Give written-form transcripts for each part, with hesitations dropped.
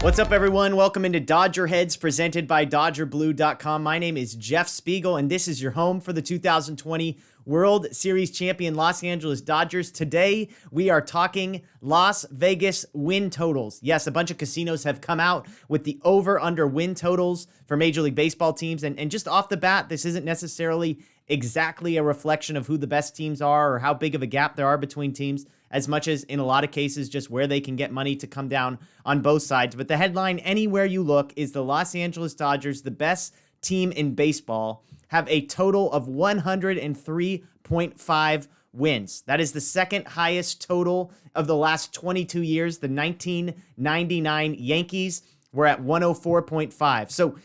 What's up, everyone? Welcome into Dodger Heads, presented by DodgerBlue.com. My name is Jeff Spiegel, and this is your home for the 2020 World Series champion Los Angeles Dodgers. Today, we are talking Las Vegas win totals. Yes, a bunch of casinos have come out with the over-under win totals for Major League Baseball teams, and just off the bat, this isn't necessarily exactly a reflection of who the best teams are or how big of a gap there are between teams, as much as in a lot of cases just where they can get money to come down on both sides. But the headline anywhere you look is the Los Angeles Dodgers, the best team in baseball, have a total of 103.5 wins. That is the second highest total of the last 22 years. The 1999 Yankees were at 104.5. So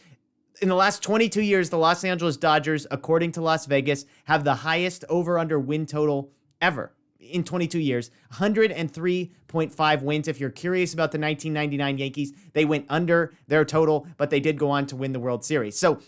in the last 22 years, the Los Angeles Dodgers, according to Las Vegas, have the highest over-under win total ever in 22 years, 103.5 wins. If you're curious about the 1999 Yankees, they went under their total, but they did go on to win the World Series. So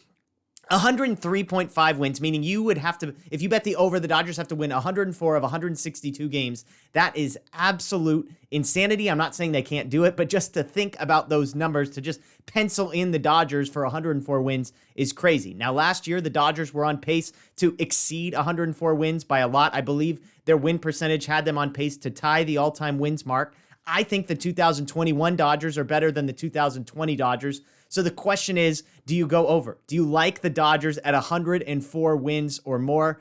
103.5 wins, meaning you would have to, if you bet the over, the Dodgers have to win 104 of 162 games. That is absolute insanity. I'm not saying they can't do it, but just to think about those numbers, to just pencil in the Dodgers for 104 wins is crazy. Now, last year, the Dodgers were on pace to exceed 104 wins by a lot. I believe their win percentage had them on pace to tie the all-time wins mark. I think the 2021 Dodgers are better than the 2020 Dodgers. So the question is, do you go over? Do you like the Dodgers at 104 wins or more?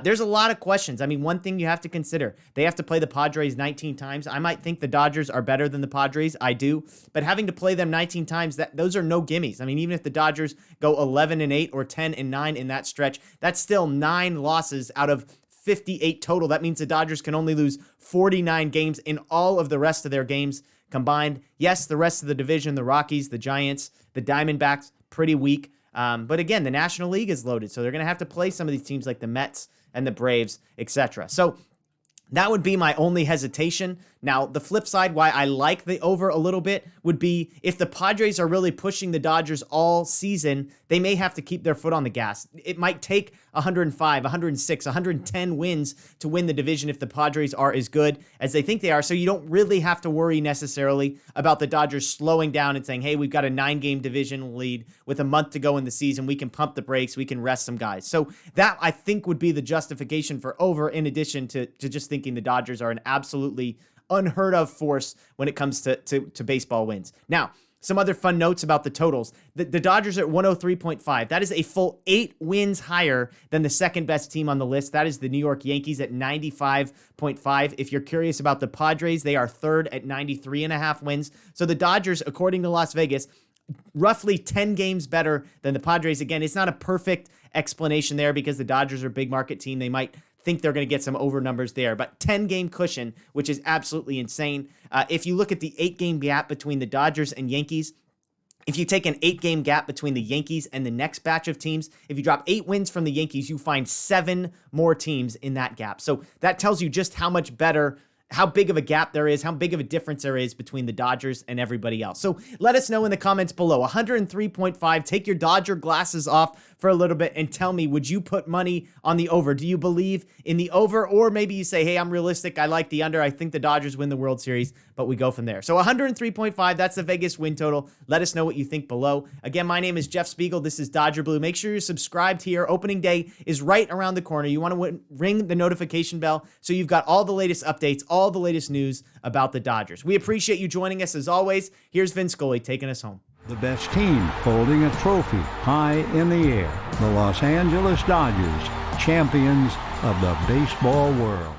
There's a lot of questions. I mean, one thing you have to consider, they have to play the Padres 19 times. I might think the Dodgers are better than the Padres. I do. But having to play them 19 times, those are no gimmies. I mean, even if the Dodgers go 11-8 or 10-9 in that stretch, that's still 9 losses out of 58 total. That means the Dodgers can only lose 49 games in all of the rest of their games combined. Yes, the rest of the division, the Rockies, the Giants, the Diamondbacks, pretty weak. But again, the National League is loaded, so they're going to have to play some of these teams like the Mets and the Braves, etc. So that would be my only hesitation. Now, the flip side, why I like the over a little bit, would be if the Padres are really pushing the Dodgers all season, they may have to keep their foot on the gas. It might take 105, 106, 110 wins to win the division if the Padres are as good as they think they are. So you don't really have to worry necessarily about the Dodgers slowing down and saying, hey, we've got a 9-game division lead with a month to go in the season. We can pump the brakes. We can rest some guys. So that, I think, would be the justification for over, in addition to just thinking the Dodgers are an absolutely unheard of force when it comes to baseball wins. Now, some other fun notes about the totals. The Dodgers are at 103.5. That is a full 8 wins higher than the second best team on the list. That is the New York Yankees at 95.5. If you're curious about the Padres, they are third at 93.5 wins. So the Dodgers, according to Las Vegas, roughly 10 games better than the Padres. Again, it's not a perfect explanation there because the Dodgers are a big market team. They might think they're going to get some over numbers there, but 10-game cushion, which is absolutely insane. If you look at the 8-game gap between the Dodgers and Yankees, if you take an 8-game gap between the Yankees and the next batch of teams, if you drop 8 wins from the Yankees, you find 7 more teams in that gap. So that tells you just how much better, how big of a gap there is, how big of a difference there is between the Dodgers and everybody else. So let us know in the comments below. 103.5, take your Dodger glasses off for a little bit and tell me, would you put money on the over? Do you believe in the over? Or maybe you say, hey, I'm realistic. I like the under. I think the Dodgers win the World Series, but we go from there. So 103.5, that's the Vegas win total. Let us know what you think below. Again, my name is Jeff Spiegel. This is Dodger Blue. Make sure you're subscribed here. Opening day is right around the corner. You want to ring the notification bell so you've got all the latest updates, all the latest news about the Dodgers. We appreciate you joining us as always. Here's Vin Scully taking us home. The best team holding a trophy high in the air. The Los Angeles Dodgers, champions of the baseball world.